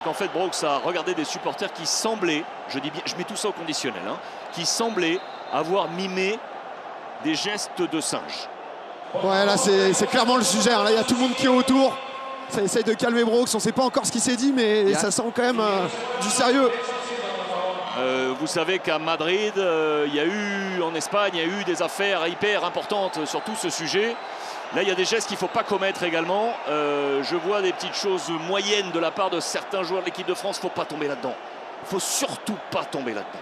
En fait, Brooks a regardé des supporters qui semblaient, je dis bien, je mets tout ça au conditionnel, hein, qui semblaient avoir mimé des gestes de singe. Ouais, là c'est clairement le sujet. Là, il y a tout le monde qui est autour. Ça essaye de calmer Brooks. On ne sait pas encore ce qui s'est dit, mais ça sent quand même du sérieux. Vous savez qu'à Madrid, il y a eu, en Espagne, il y a eu des affaires hyper importantes sur tout ce sujet. Là, il y a des gestes qu'il ne faut pas commettre également. Je vois des petites choses moyennes de la part de certains joueurs de l'équipe de France. Il ne faut pas tomber là-dedans. Il ne faut surtout pas tomber là-dedans.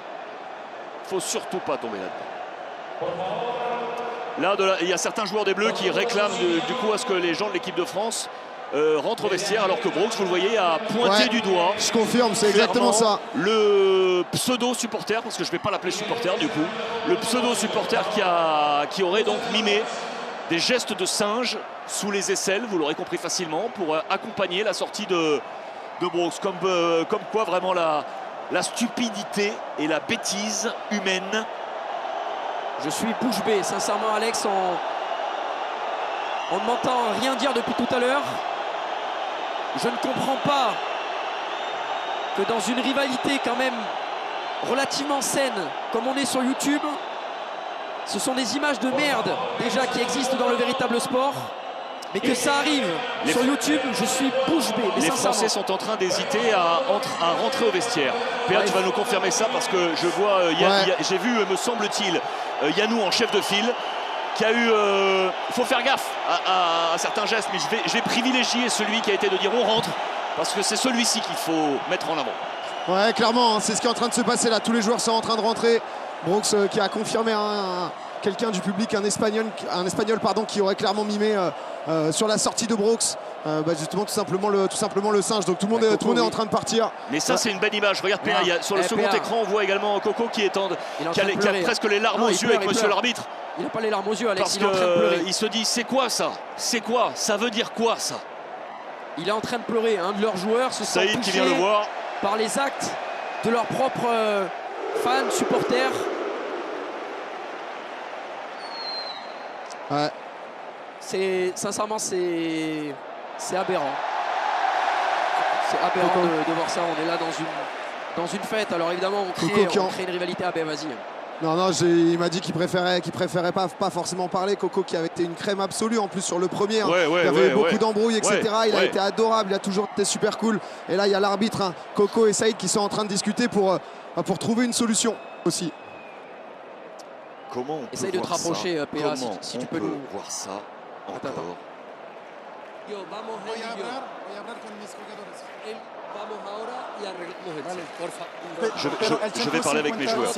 Il ne faut surtout pas tomber là-dedans. Là, il y a certains joueurs des Bleus qui réclament du coup à ce que les gens de l'équipe de France rentrent au vestiaire, alors que Brooks, vous le voyez, a pointé du doigt. Je confirme, c'est exactement ça. Le pseudo-supporter, parce que je ne vais pas l'appeler supporter du coup, le pseudo-supporter qui aurait donc mimé des gestes de singe sous les aisselles, vous l'aurez compris facilement, pour accompagner la sortie de Brooks. Comme quoi vraiment la stupidité et la bêtise humaine. Je suis bouche bée, sincèrement Alex, on ne m'entend rien dire depuis tout à l'heure. Je ne comprends pas que dans une rivalité quand même relativement saine, comme on est sur YouTube, ce sont des images de merde déjà qui existent dans le véritable sport, mais que ça arrive sur YouTube, je suis bouche bée. Les Français sont en train d'hésiter à rentrer au vestiaire. Péa, tu vas nous confirmer ça, parce que je vois, j'ai vu, me semble-t-il, Yannou en chef de file, qui a eu... Il faut faire gaffe à certains gestes, mais je vais privilégier celui qui a été de dire on rentre, parce que c'est celui-ci qu'il faut mettre en avant. Ouais, clairement, hein, c'est ce qui est en train de se passer là. Tous les joueurs sont en train de rentrer. Brooks qui a confirmé quelqu'un du public, un espagnol qui aurait clairement mimé sur la sortie de Brooks. Justement tout simplement le singe. Donc tout le monde est en train de partir. Mais ça c'est une belle image. Regarde Péa, sur le second écran on voit également Coco qui a presque les larmes aux yeux avec monsieur l'arbitre. Il n'a pas les larmes aux yeux, Alex, parce il est en train de pleurer. Il se dit c'est quoi ça? C'est quoi? Ça veut dire quoi ça? Il est en train de pleurer. Un de leurs joueurs se sent Saïd qui vient le touché voir par les actes de leurs propres fans, supporters. Ouais. Sincèrement, c'est aberrant. C'est aberrant de voir ça. On est là dans une fête. Alors évidemment, on crée une rivalité. Ah ben vas-y. Non, il m'a dit qu'il préférait pas forcément parler. Coco qui avait été une crème absolue en plus sur le premier. Il y avait beaucoup d'embrouilles, etc. Il a été adorable, il a toujours été super cool. Et là, il y a l'arbitre, Coco et Saïd, qui sont en train de discuter pour trouver une solution aussi. Comment on peut essaye de te rapprocher, Péa, si tu peux nous voir ça encore. Je vais parler avec mes joueurs.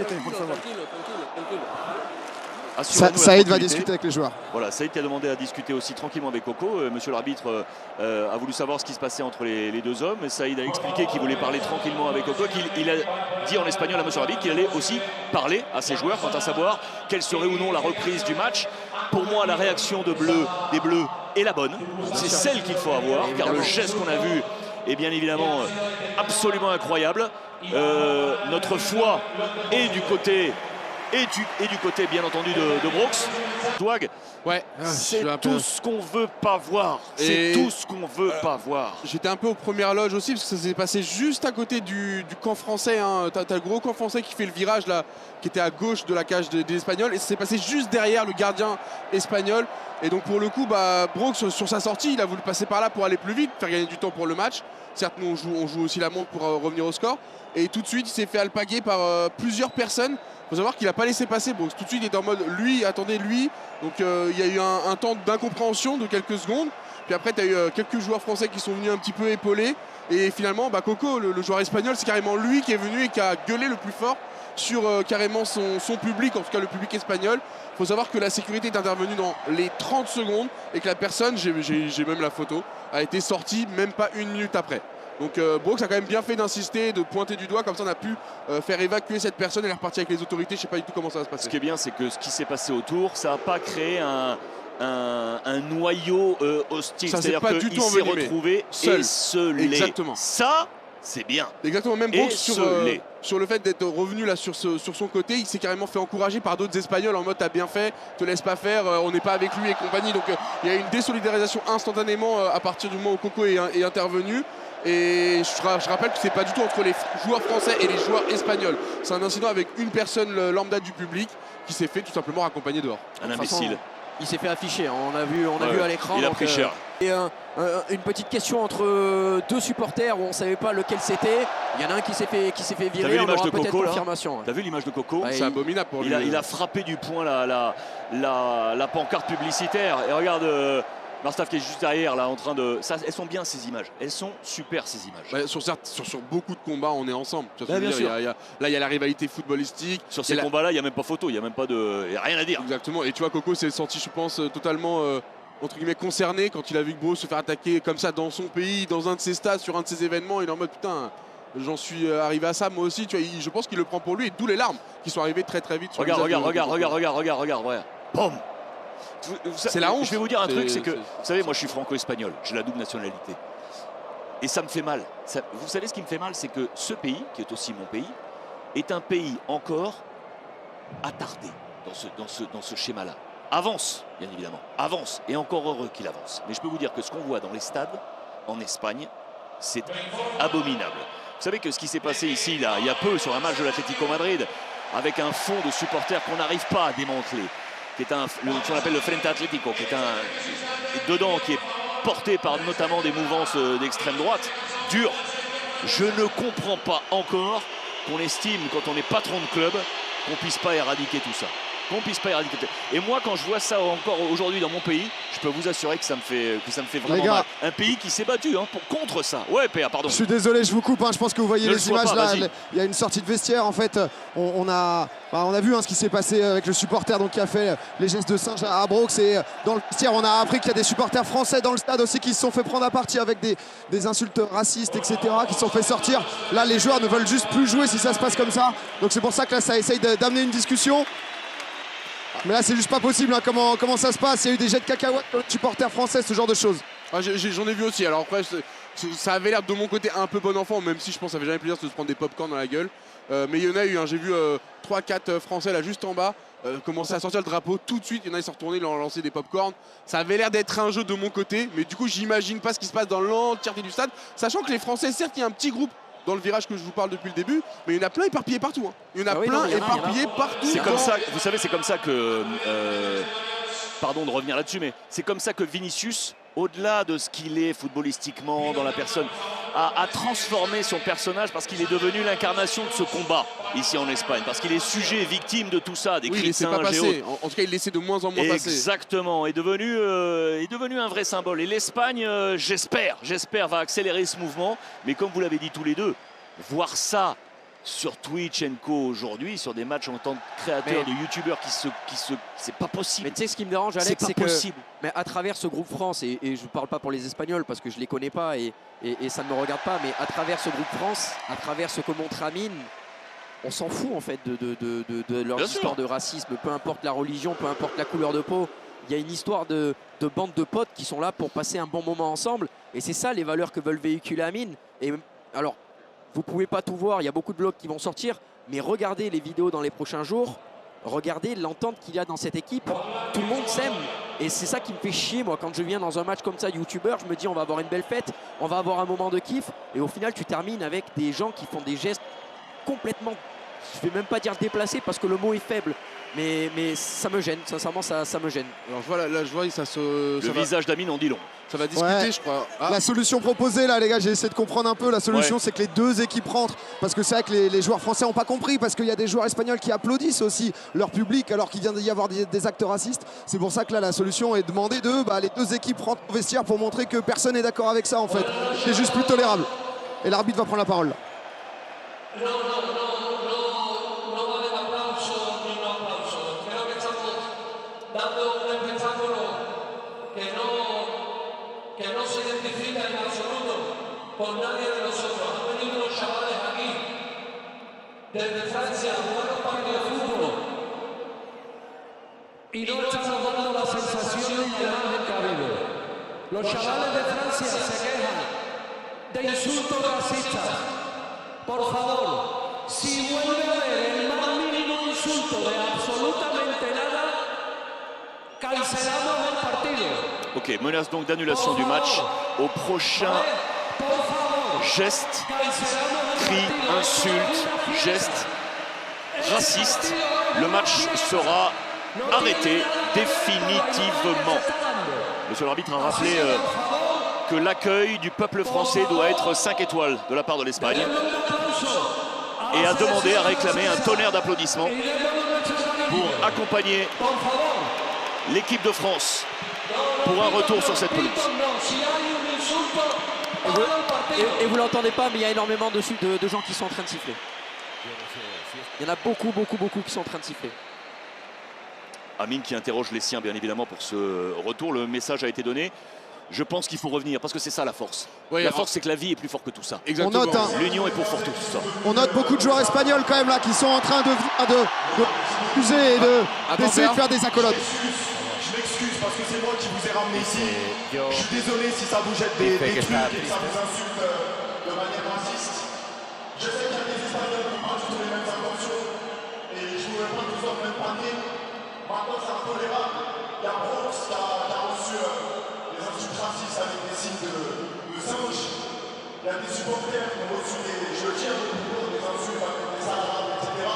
Saïd va discuter avec les joueurs. Voilà, Saïd qui a demandé à discuter aussi tranquillement avec Coco. Monsieur l'arbitre a voulu savoir ce qui se passait entre les deux hommes. Saïd a expliqué qu'il voulait parler tranquillement avec Coco, qu'il a dit en espagnol à monsieur l'arbitre qu'il allait aussi parler à ses joueurs quant à savoir quelle serait ou non la reprise du match. Pour moi, la réaction des Bleus est la bonne. C'est celle qu'il faut avoir, car le geste qu'on a vu est bien évidemment absolument incroyable. Notre foi est du côté bien entendu de Brooks. Douag, c'est tout ce qu'on veut pas voir. C'est tout ce qu'on veut pas voir. J'étais un peu aux premières loges aussi, parce que ça s'est passé juste à côté du camp français. T'as le gros camp français qui fait le virage là, qui était à gauche de la cage des Espagnols, et ça s'est passé juste derrière le gardien espagnol. Et donc pour le coup, Brooks sur sa sortie, il a voulu passer par là pour aller plus vite, faire gagner du temps pour le match. Certes, nous on joue aussi la montre pour revenir au score. Et tout de suite, il s'est fait alpaguer par plusieurs personnes. Il faut savoir qu'il n'a pas laissé passer Brooks. Tout de suite, il est en mode lui, attendez lui. Donc il y a eu un temps d'incompréhension de quelques secondes. Puis après, tu as eu quelques joueurs français qui sont venus un petit peu épauler. Et finalement, Coco, le joueur espagnol, c'est carrément lui qui est venu et qui a gueulé le plus fort sur carrément son public, en tout cas le public espagnol. Il faut savoir que la sécurité est intervenue dans les 30 secondes et que la personne, j'ai même la photo, a été sortie même pas une minute après. Donc Brooks a quand même bien fait d'insister, de pointer du doigt, comme ça on a pu faire évacuer cette personne et elle est repartie avec les autorités. Je ne sais pas du tout comment ça va se passer. Ce qui est bien, c'est que ce qui s'est passé autour, ça n'a pas créé un noyau hostile. C'est-à-dire qu'il s'est retrouvé esselé. Exactement. Ça, c'est bien. Exactement, même Brooks sur le fait d'être revenu là sur son côté, il s'est carrément fait encourager par d'autres Espagnols en mode t'as bien fait, te laisse pas faire, on n'est pas avec lui et compagnie. Donc il y a une désolidarisation instantanément à partir du moment où Coco est intervenu. Et je rappelle que c'est pas du tout entre les joueurs français et les joueurs espagnols. C'est un incident avec une personne lambda du public qui s'est fait tout simplement raccompagner dehors. Un imbécile. Il s'est fait afficher, hein. On a vu à l'écran. Il a pris cher. Et une petite question entre deux supporters où on ne savait pas lequel c'était. Il y en a un qui s'est fait virer. T'as vu l'image de Coco, confirmation. T'as vu l'image de Coco? C'est abominable pour lui. Il a frappé du poing la pancarte publicitaire. Et regarde Marstav qui est juste derrière là en train de. Ça, elles sont bien ces images. Elles sont super ces images. Sur beaucoup de combats, on est ensemble. Bien sûr. Là, il y a la rivalité footballistique. Sur ces combats-là, il n'y a même pas photo, il n'y a même pas de. Il n'y a rien à dire. Exactement. Et tu vois, Coco s'est senti, je pense, totalement entre guillemets concerné quand il a vu que Bro se faire attaquer comme ça dans son pays, dans un de ses stades, sur un de ses événements. Il est en mode putain, j'en suis arrivé à ça moi aussi. Tu vois, je pense qu'il le prend pour lui et d'où les larmes qui sont arrivées très vite. Sur Regarde. Boum. C'est la honte. Je vais vous dire un truc, c'est que, vous savez, moi je suis franco-espagnol, j'ai la double nationalité. Et ça me fait mal. Vous savez ce qui me fait mal, c'est que ce pays, qui est aussi mon pays, est un pays encore attardé dans ce schéma-là. Avance, bien évidemment, avance, et encore heureux qu'il avance. Mais je peux vous dire que ce qu'on voit dans les stades, en Espagne, c'est abominable. Vous savez que ce qui s'est passé ici, là, il y a peu, sur un match de l'Atlético Madrid, avec un fond de supporters qu'on n'arrive pas à démanteler, qui est ce qu'on appelle le Frente Atlético, qui est dedans, qui est porté par notamment des mouvances d'extrême droite, dur. Je ne comprends pas encore qu'on estime, quand on est patron de club, qu'on puisse pas éradiquer tout ça. Et moi, quand je vois ça encore aujourd'hui dans mon pays, je peux vous assurer que ça me fait vraiment mal. Un pays qui s'est battu contre ça. Ouais, PA, pardon. Je suis désolé, je vous coupe. Je pense que vous voyez les images là. Il y a une sortie de vestiaire. En fait, on a vu ce qui s'est passé avec le supporter qui a fait les gestes de singe à Brox. Et dans le vestiaire, on a appris qu'il y a des supporters français dans le stade aussi qui se sont fait prendre à partie avec des insultes racistes, etc., qui se sont fait sortir. Là, les joueurs ne veulent juste plus jouer si ça se passe comme ça. Donc c'est pour ça que là, ça essaye d'amener une discussion. Mais là c'est juste pas possible, comment ça se passe. Il y a eu des jets de cacahuètes pour les supporters français, ce genre de choses. J'en ai vu aussi. Alors après ça avait l'air de mon côté un peu bon enfant, même si je pense que ça fait jamais plaisir de se prendre des pop-corn dans la gueule. Mais il y en a eu, j'ai vu 3-4 Français là juste en bas commencer à sortir le drapeau tout de suite. Il y en a, ils sont retournés, ils ont lancé des pop-corn. Ça avait l'air d'être un jeu de mon côté, mais du coup j'imagine pas ce qui se passe dans l'entièreté du stade, sachant que les Français, certes il y a un petit groupe dans le virage que je vous parle depuis le début, mais il y en a plein éparpillés partout. Il y en a plein éparpillés partout. C'est comme ça, vous savez, c'est comme ça que, pardon de revenir là-dessus, mais c'est comme ça que Vinicius, au-delà de ce qu'il est footballistiquement dans la personne, a transformé son personnage parce qu'il est devenu l'incarnation de ce combat ici en Espagne, parce qu'il est sujet, victime de tout ça, des cris de singes et autres. En tout cas, il laissait de moins en moins passer. Exactement, est devenu un vrai symbole. Et l'Espagne, j'espère, va accélérer ce mouvement. Mais comme vous l'avez dit tous les deux, voir ça sur Twitch & Co aujourd'hui, sur des matchs en tant que créateurs, de youtubeurs c'est pas possible. Mais tu sais ce qui me dérange, Alex, c'est que mais à travers ce groupe France, et je ne parle pas pour les Espagnols parce que je les connais pas et ça ne me regarde pas, mais à travers ce groupe France, à travers ce que montre Amine, on s'en fout en fait de leur histoire de racisme, peu importe la religion, peu importe la couleur de peau. Il y a une histoire de bande de potes qui sont là pour passer un bon moment ensemble, et c'est ça les valeurs que veulent véhiculer Amine. Et alors, vous pouvez pas tout voir, il y a beaucoup de blogs qui vont sortir, mais regardez les vidéos dans les prochains jours, regardez l'entente qu'il y a dans cette équipe. Tout le monde s'aime, et c'est ça qui me fait chier moi quand je viens dans un match comme ça, youtubeur, je me dis on va avoir une belle fête, on va avoir un moment de kiff, et au final tu termines avec des gens qui font des gestes complètement, je vais même pas dire déplacés parce que le mot est faible, mais ça me gêne, sincèrement ça me gêne. Alors je vois ça se... Le visage d'Amine en dit long. Ça va discuter, je crois. La solution proposée là, les gars, j'ai essayé de comprendre un peu. La solution, c'est que les deux équipes rentrent, parce que c'est vrai que les joueurs français n'ont pas compris, parce qu'il y a des joueurs espagnols qui applaudissent aussi leur public alors qu'il vient d'y avoir des actes racistes. C'est pour ça que là, la solution est de demander les deux équipes rentrent au vestiaire pour montrer que personne n'est d'accord avec ça en fait. C'est juste plus tolérable. Et l'arbitre va prendre la parole. Por nadie de nosotros. Han venido los chavales aquí desde Francia a jugar los partidos de fútbol y no estamos dando la sensación de imagen que ha habido. Los chavales de Francia se quejan de insultos racistas. Por favor, si vuelve a haber el más mínimo insulto de absolutamente nada, cancelamos el partido. Ok, menace donc d'annulation du match au prochain gestes, cris, insultes, gestes racistes. Le match sera arrêté définitivement. Monsieur l'arbitre a rappelé que l'accueil du peuple français doit être 5 étoiles de la part de l'Espagne et a demandé, a réclamé un tonnerre d'applaudissements pour accompagner l'équipe de France pour un retour sur cette pelouse. Et vous l'entendez pas, mais il y a énormément de gens qui sont en train de siffler. Il y en a beaucoup qui sont en train de siffler. Amine qui interroge les siens bien évidemment pour ce retour. Le message a été donné. Je pense qu'il faut revenir parce que c'est ça la force. Oui, la force, c'est que la vie est plus forte que tout ça. Exactement. On note, l'union est pour fort tout ça. On note beaucoup de joueurs espagnols quand même là qui sont en train de user et d'essayer de faire des accolades. Je m'excuse parce que c'est moi qui vous ai ramené ici. Je suis désolé si ça vous jette des trucs et que ça vous insulte de manière raciste. Je sais qu'il y a des Espagnols qui n'ont pas du tout les mêmes intentions et je ne voulais pas tous dans le même panier. Maintenant c'est intolérable. Il y a Bronx qui a reçu des insultes racistes avec des signes de singe. Il y a des supporters qui ont reçu je tiens le boulot, des insultes avec des arabes, etc.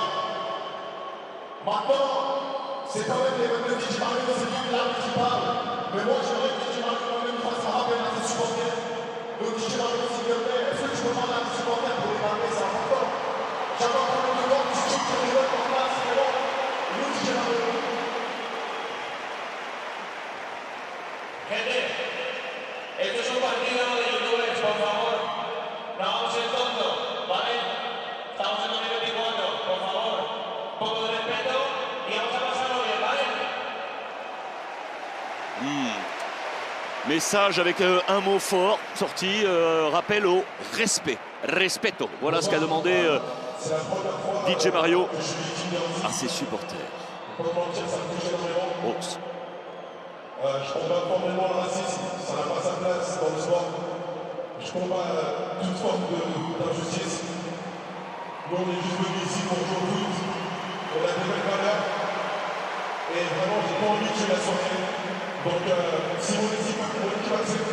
Maintenant, c'est quand même le DJ Mario, c'est pas l'arbitre qui parle. Mais moi, j'aimerais que DJ Mario moi-même fasse un rappel à ses supporters. Donc DJ Mario, s'il te plaît, est-ce que tu peux parler à tes supporters pour les rappeler? C'est important. J'attends quand même de voir si tu peux les mettre en place. C'est bon. Nous, DJ Mario. Gente, esto es un partido de youtubers, por favor. No hagamos el tonto, ¿vale? Estamos en 2024, por favor. Un poco de respeto y vamos a pasarlo bien, ¿vale? Message avec un mot fort sorti, rappel au respect. Respeto. Voilà ce qu'a demandé DJ Mario à ses supporters. Oh. Je combats formellement le racisme, ça n'a pas sa place dans le sport. Je combats toute forme d'injustice. Nous, on est juste venus ici pour jouer au foot. On a des belles valeurs. Et vraiment, j'ai pas envie de tuer la soirée. Donc, si mon équipe accepte,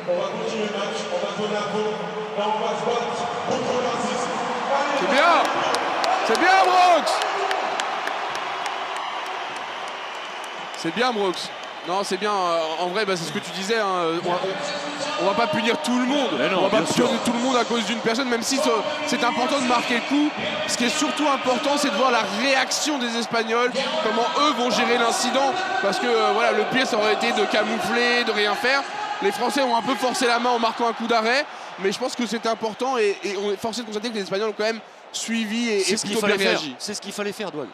on va continuer le match, on va donner un peu. Là, on va se battre contre le racisme. C'est bien! C'est bien, Brooks! C'est bien, Brooks. Non, c'est bien. En vrai, c'est ce que tu disais. Hein. On va pas punir tout le monde. Non, on va pas punir tout le monde à cause d'une personne, même si c'est important de marquer le coup. Ce qui est surtout important, c'est de voir la réaction des Espagnols, comment eux vont gérer l'incident. Parce que voilà, le pire, ça aurait été de camoufler, de rien faire. Les Français ont un peu forcé la main en marquant un coup d'arrêt, mais je pense que c'est important et on est forcé de constater que les Espagnols ont quand même suivi et plutôt bien réagi. C'est ce qu'il fallait faire, Douane.